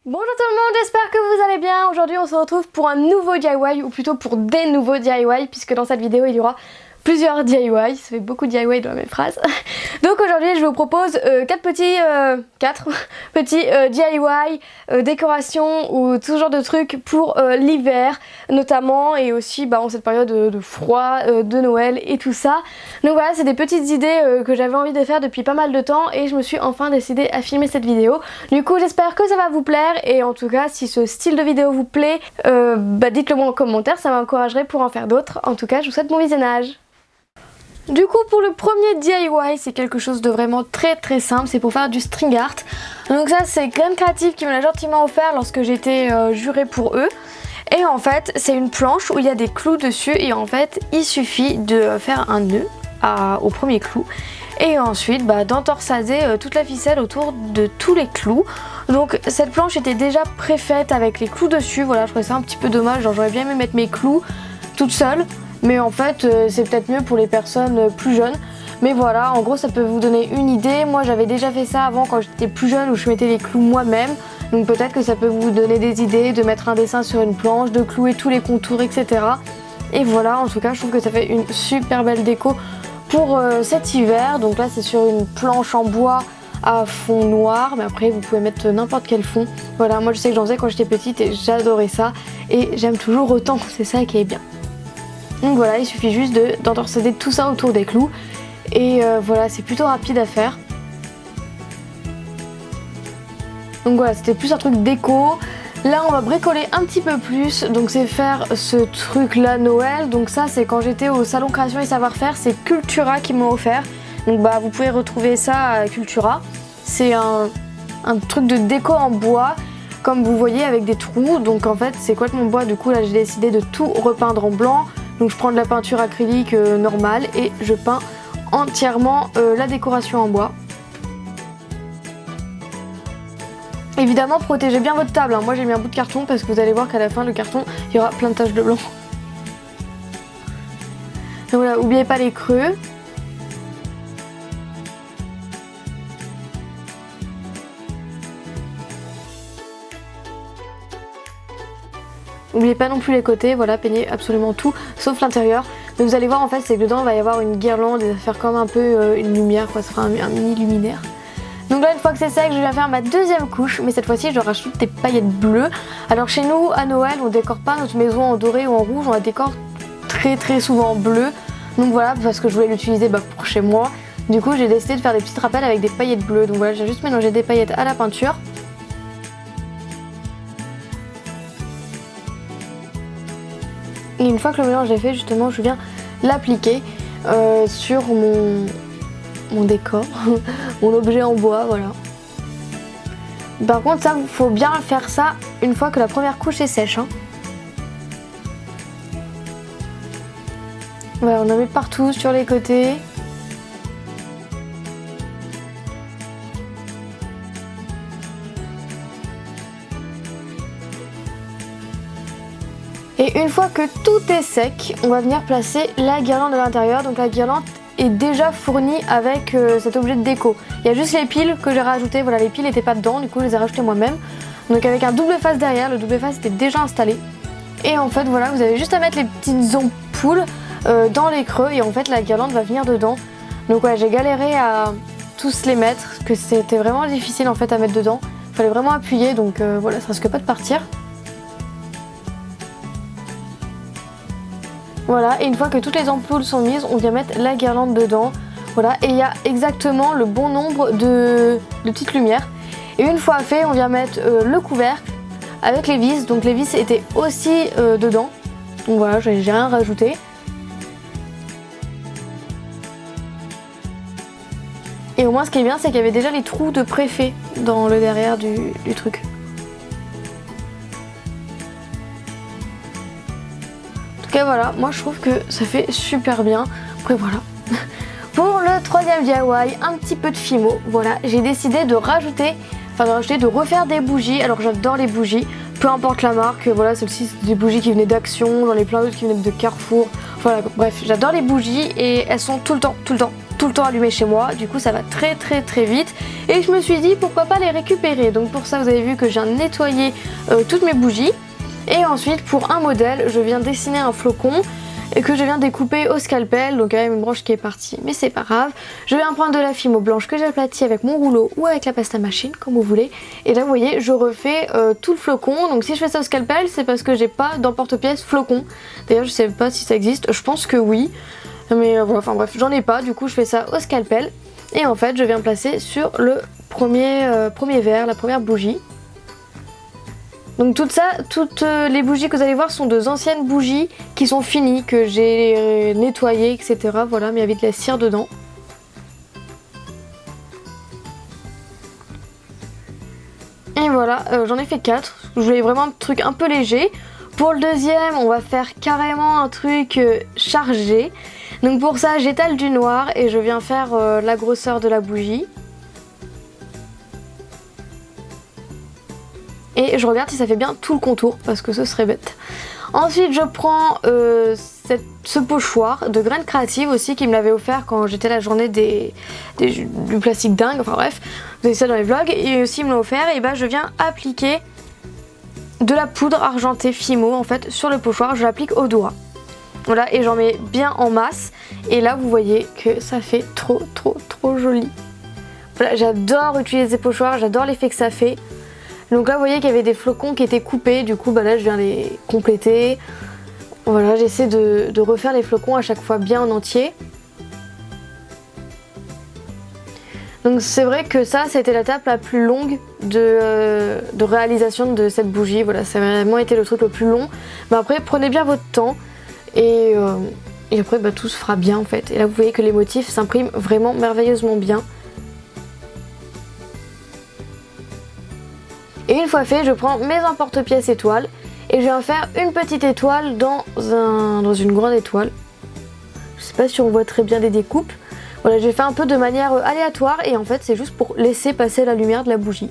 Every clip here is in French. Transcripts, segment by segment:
Bonjour tout le monde, j'espère que vous allez bien. Aujourd'hui on se retrouve pour un nouveau DIY, ou plutôt pour des nouveaux DIY, puisque dans cette vidéo il y aura plusieurs DIY, ça fait beaucoup de DIY dans la même phrase. Donc aujourd'hui je vous propose 4 petits DIY, décorations ou tout genre de trucs pour l'hiver notamment, et aussi en cette période de froid, de Noël et tout ça. Donc voilà, c'est des petites idées que j'avais envie de faire depuis pas mal de temps et je me suis enfin décidée à filmer cette vidéo. Du coup j'espère que ça va vous plaire, et en tout cas si ce style de vidéo vous plaît, dites-le moi en commentaire, ça m'encouragerait pour en faire d'autres. En tout cas je vous souhaite bon visionnage. Du coup pour le premier DIY, c'est quelque chose de vraiment très simple, c'est pour faire du string art. Donc ça c'est Graines Créatives qui me l'a gentiment offert lorsque j'étais jurée pour eux. Et en fait c'est une planche où il y a des clous dessus, et en fait il suffit de faire un nœud au premier clou et ensuite d'entorsaser toute la ficelle autour de tous les clous. Donc cette planche était déjà préfaite avec les clous dessus, voilà, je trouvais ça un petit peu dommage, genre j'aurais bien aimé mettre mes clous toute seule. Mais en fait c'est peut-être mieux pour les personnes plus jeunes. Mais voilà, en gros ça peut vous donner une idée. Moi j'avais déjà fait ça avant quand j'étais plus jeune, où je mettais les clous moi-même. Donc peut-être que ça peut vous donner des idées de mettre un dessin sur une planche, de clouer tous les contours, etc. Et voilà, en tout cas je trouve que ça fait une super belle déco pour cet hiver. Donc là c'est sur une planche en bois à fond noir, mais après vous pouvez mettre n'importe quel fond. Voilà, moi je sais que j'en faisais quand j'étais petite et j'adorais ça. Et j'aime toujours autant, c'est ça qui est bien. Donc voilà, il suffit juste d'entorsader tout ça autour des clous. Et voilà, c'est plutôt rapide à faire. Donc voilà, c'était plus un truc déco. Là on va bricoler un petit peu plus. Donc c'est faire ce truc là Noël. Donc ça c'est quand j'étais au salon Création et Savoir-Faire, c'est Cultura qui m'a offert. Donc vous pouvez retrouver ça à Cultura. C'est un truc de déco en bois, comme vous voyez, avec des trous. Donc en fait c'est complètement bois. Du coup là j'ai décidé de tout repeindre en blanc. Donc je prends de la peinture acrylique normale et je peins entièrement la décoration en bois. Évidemment protégez bien votre table, hein. Moi j'ai mis un bout de carton parce que vous allez voir qu'à la fin le carton il y aura plein de taches de blanc. Donc voilà, n'oubliez pas les creux. N'oubliez pas non plus les côtés, voilà, peignez absolument tout sauf l'intérieur. Mais vous allez voir en fait c'est que dedans il va y avoir une guirlande et ça va faire comme un peu une lumière, quoi, ça fera un mini luminaire. Donc là une fois que c'est sec, je vais faire ma deuxième couche, mais cette fois-ci je rajoute des paillettes bleues. Alors chez nous à Noël on décore pas notre maison en doré ou en rouge, on la décore très souvent en bleu. Donc voilà, parce que je voulais l'utiliser pour chez moi. Du coup j'ai décidé de faire des petits rappels avec des paillettes bleues. Donc voilà, j'ai juste mélangé des paillettes à la peinture. Et une fois que le mélange est fait, justement, je viens l'appliquer sur mon décor, mon objet en bois, voilà. Par contre, ça, faut bien faire ça une fois que la première couche est sèche, hein. Voilà, on en met partout sur les côtés. Et une fois que tout est sec, on va venir placer la guirlande à l'intérieur. Donc la guirlande est déjà fournie avec cet objet de déco. Il y a juste les piles que j'ai rajoutées. Voilà, les piles n'étaient pas dedans, du coup je les ai rajoutées moi-même. Donc avec un double face derrière, le double face était déjà installé. Et en fait voilà, vous avez juste à mettre les petites ampoules dans les creux, et en fait la guirlande va venir dedans. Donc ouais, j'ai galéré à tous les mettre, que c'était vraiment difficile en fait à mettre dedans. Il fallait vraiment appuyer, donc voilà, ça risque pas de partir. Voilà, et une fois que toutes les ampoules sont mises, on vient mettre la guirlande dedans. Voilà, et il y a exactement le bon nombre de petites lumières. Et une fois fait, on vient mettre le couvercle avec les vis. Donc les vis étaient aussi dedans. Donc voilà, j'ai rien rajouté. Et au moins ce qui est bien, c'est qu'il y avait déjà les trous de préfet dans le derrière du truc. Et voilà, moi je trouve que ça fait super bien. Après voilà. Pour le troisième DIY, un petit peu de fimo. Voilà, j'ai décidé de de refaire des bougies. Alors j'adore les bougies, peu importe la marque. Voilà, celle-ci c'est des bougies qui venaient d'Action, j'en ai plein d'autres qui venaient de Carrefour. Voilà, bref, j'adore les bougies et elles sont tout le temps tout le temps allumées chez moi, du coup ça va très vite. Et je me suis dit pourquoi pas les récupérer. Donc pour ça vous avez vu que je viens de nettoyer toutes mes bougies. Et ensuite pour un modèle, je viens dessiner un flocon et que je viens découper au scalpel, donc il y a même une branche qui est partie, mais c'est pas grave. Je viens prendre de la fimo blanche que j'aplatis avec mon rouleau ou avec la pasta machine, comme vous voulez. Et là vous voyez, je refais tout le flocon. Donc si je fais ça au scalpel, c'est parce que j'ai pas d'emporte-pièce flocon. D'ailleurs je sais pas si ça existe, je pense que oui. Mais enfin bref, j'en ai pas, du coup je fais ça au scalpel. Et en fait je viens placer sur le premier verre, la première bougie. Donc toutes les bougies que vous allez voir sont de anciennes bougies qui sont finies, que j'ai nettoyées, etc. Voilà, mais avec de la cire dedans. Et voilà, j'en ai fait 4. Je voulais vraiment un truc un peu léger. Pour le deuxième, on va faire carrément un truc chargé. Donc pour ça, j'étale du noir et je viens faire la grosseur de la bougie. Et je regarde si ça fait bien tout le contour parce que ce serait bête. Ensuite je prends ce pochoir de Graines Créatives aussi qui me l'avait offert quand j'étais la journée du plastique dingue, enfin bref, vous avez ça dans les vlogs. Et aussi ils me l'ont offert et bah je viens appliquer de la poudre argentée Fimo en fait sur le pochoir, je l'applique au doigt. Voilà, et j'en mets bien en masse. Et là vous voyez que ça fait trop joli. Voilà, j'adore utiliser ces pochoirs, j'adore l'effet que ça fait. Donc là vous voyez qu'il y avait des flocons qui étaient coupés, du coup bah là je viens les compléter. Voilà, j'essaie de refaire les flocons à chaque fois bien en entier. Donc c'est vrai que ça c'était l'étape la plus longue de réalisation de cette bougie. Voilà, ça a vraiment été le truc le plus long. Mais après prenez bien votre temps et après bah, tout se fera bien en fait. Et là vous voyez que les motifs s'impriment vraiment merveilleusement bien. Et une fois fait, je prends mes emporte-pièces étoiles et je vais en faire une petite étoile dans une grande étoile. Je sais pas si on voit très bien les découpes. Voilà, j'ai fait un peu de manière aléatoire et en fait c'est juste pour laisser passer la lumière de la bougie.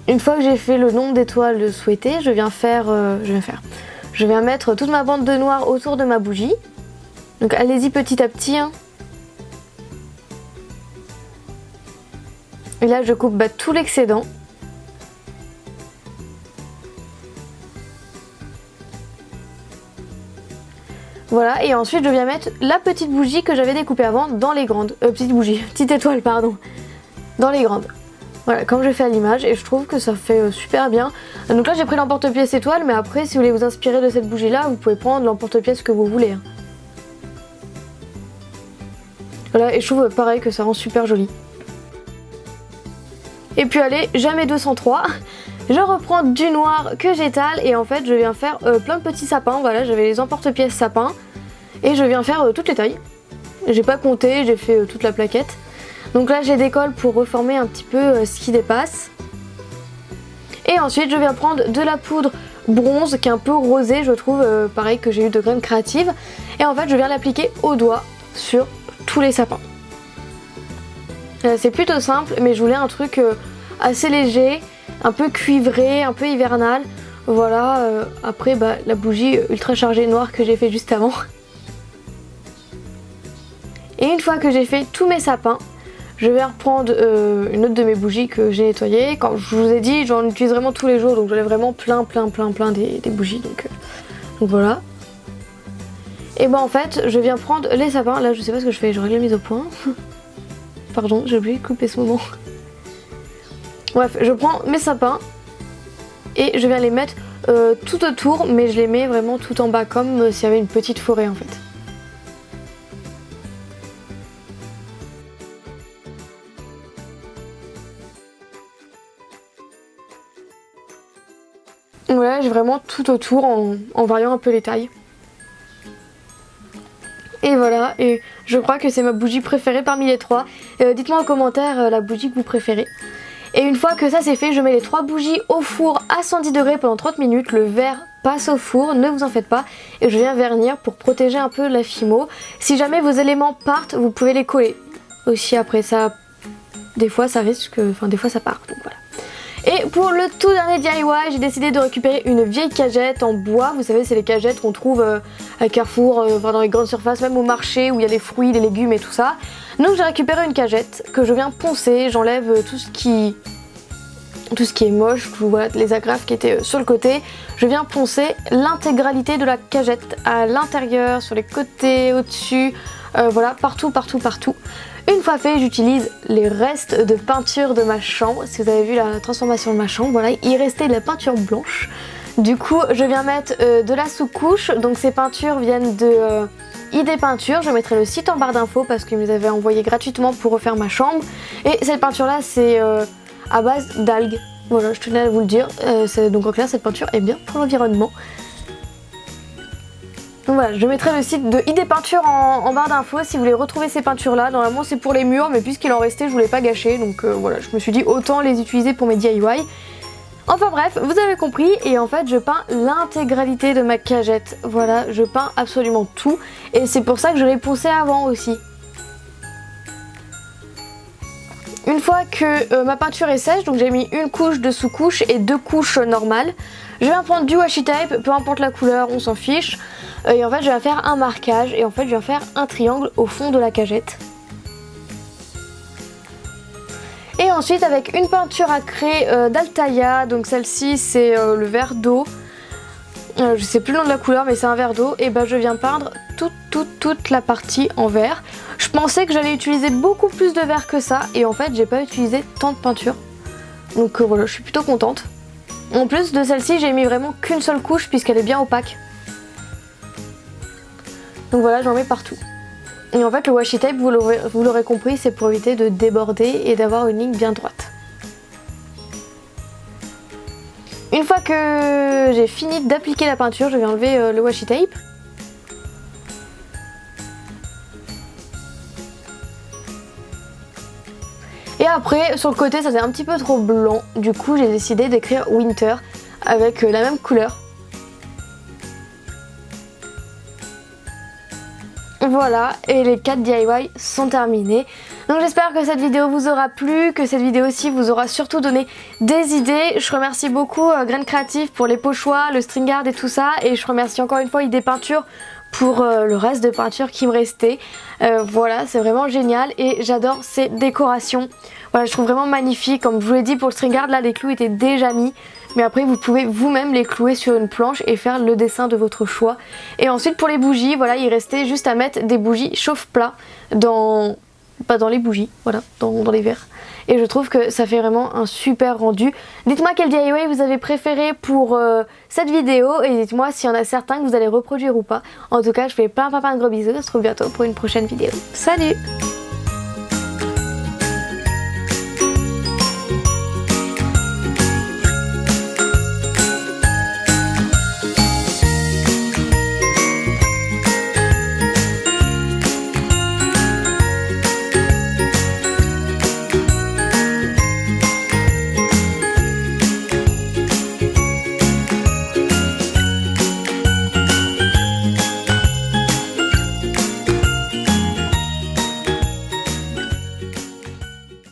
Une fois que j'ai fait le nombre d'étoiles souhaitées, je viens mettre toute ma bande de noir autour de ma bougie. Donc allez-y petit à petit, hein. Et là je coupe tout l'excédent. Voilà, et ensuite je viens mettre la petite bougie que j'avais découpée avant dans les grandes. Petite étoile pardon. Dans les grandes. Voilà, comme je fais à l'image et je trouve que ça fait super bien. Donc là j'ai pris l'emporte-pièce étoile, mais après si vous voulez vous inspirer de cette bougie là, vous pouvez prendre l'emporte-pièce que vous voulez. Hein. Voilà, et je trouve pareil que ça rend super joli. Et puis allez, jamais 203, je reprends du noir que j'étale et en fait je viens faire plein de petits sapins. Voilà, j'avais les emporte-pièces sapins et je viens faire toutes les tailles. J'ai pas compté, j'ai fait toute la plaquette. Donc là j'ai décolle pour reformer un petit peu ce qui dépasse. Et ensuite je viens prendre de la poudre bronze qui est un peu rosée, je trouve, pareil que j'ai eu de Graines Créatives. Et en fait je viens l'appliquer au doigt sur tous les sapins. C'est plutôt simple, mais je voulais un truc assez léger, un peu cuivré, un peu hivernal. Voilà, après la bougie ultra chargée noire que j'ai fait juste avant. Et une fois que j'ai fait tous mes sapins, je vais reprendre une autre de mes bougies que j'ai nettoyée. Quand je vous ai dit, j'en utilise vraiment tous les jours, donc j'en ai vraiment plein des bougies. Donc voilà. Et en fait, je viens prendre les sapins. Là, je sais pas ce que je fais, je règle la mise au point. Pardon, j'ai oublié de couper ce moment. Bref, je prends mes sapins et je viens les mettre tout autour, mais je les mets vraiment tout en bas, comme s'il y avait une petite forêt en fait. Voilà, j'ai vraiment tout autour en variant un peu les tailles. Et voilà, et je crois que c'est ma bougie préférée parmi les trois. Dites-moi en commentaire la bougie que vous préférez. Et une fois que ça c'est fait, je mets les 3 bougies au four à 110 degrés pendant 30 minutes. Le verre passe au four, ne vous en faites pas. Et je viens vernir pour protéger un peu la fimo. Si jamais vos éléments partent, vous pouvez les coller. Aussi après ça, des fois ça risque, des fois ça part, donc voilà. Et pour le tout dernier DIY, j'ai décidé de récupérer une vieille cagette en bois. Vous savez, c'est les cagettes qu'on trouve à Carrefour, dans les grandes surfaces, même au marché où il y a les fruits, les légumes et tout ça. Donc j'ai récupéré une cagette que je viens poncer, j'enlève tout ce qui est moche, voilà, les agrafes qui étaient sur le côté. Je viens poncer l'intégralité de la cagette à l'intérieur, sur les côtés, au-dessus, voilà, partout. Une fois fait, j'utilise les restes de peinture de ma chambre. Si vous avez vu la transformation de ma chambre, voilà, il restait de la peinture blanche. Du coup, je viens mettre de la sous-couche. Donc ces peintures viennent de ID Peinture. Je mettrai le site en barre d'infos parce qu'ils me les avaient envoyé gratuitement pour refaire ma chambre. Et cette peinture-là, c'est à base d'algues. Voilà, je tenais à vous le dire. Donc en clair, cette peinture est bien pour l'environnement. Donc voilà, je mettrai le site de ID Peinture en barre d'infos si vous voulez retrouver ces peintures là. Normalement c'est pour les murs, mais puisqu'il en restait je voulais pas gâcher, donc voilà, je me suis dit autant les utiliser pour mes DIY. Enfin bref, vous avez compris, et en fait je peins l'intégralité de ma cagette. Voilà, je peins absolument tout, et c'est pour ça que je l'ai poncé avant aussi. Une fois que ma peinture est sèche, donc j'ai mis une couche de sous-couche et 2 couches normales, je vais prendre du washi tape, peu importe la couleur, on s'en fiche. Et en fait je vais faire un marquage, et en fait je vais faire un triangle au fond de la cagette. Et ensuite avec une peinture à craie d'Altaïa, donc celle-ci c'est le vert d'eau. Je sais plus le nom de la couleur mais c'est un vert d'eau, et ben je viens peindre toute la partie en vert. Je pensais que j'allais utiliser beaucoup plus de vert que ça, et en fait j'ai pas utilisé tant de peinture. Donc voilà, je suis plutôt contente. En plus de celle-ci j'ai mis vraiment qu'une seule couche puisqu'elle est bien opaque. Donc voilà, j'en mets partout. Et en fait le washi tape, vous l'aurez compris, c'est pour éviter de déborder et d'avoir une ligne bien droite. Une fois que j'ai fini d'appliquer la peinture, je vais enlever le washi tape. Et après, sur le côté, ça faisait un petit peu trop blanc. Du coup, j'ai décidé d'écrire Winter avec la même couleur. Voilà, et les 4 DIY sont terminés. Donc j'espère que cette vidéo vous aura plu, que cette vidéo aussi vous aura surtout donné des idées. Je remercie beaucoup Graines Créatives pour les pochoirs, le string guard et tout ça. Et je remercie encore une fois ID Peinture pour le reste de peinture qui me restait. Voilà, c'est vraiment génial et j'adore ces décorations. Voilà, je trouve vraiment magnifique. Comme je vous l'ai dit, pour le string guard, là les clous étaient déjà mis. Mais après vous pouvez vous-même les clouer sur une planche et faire le dessin de votre choix. Et ensuite pour les bougies, voilà, il restait juste à mettre des bougies chauffe-plat dans les bougies, voilà, dans les verres. Et je trouve que ça fait vraiment un super rendu. Dites-moi quel DIY vous avez préféré pour cette vidéo, et dites-moi s'il y en a certains que vous allez reproduire ou pas. En tout cas, je fais plein de gros bisous, on se retrouve bientôt pour une prochaine vidéo. Salut!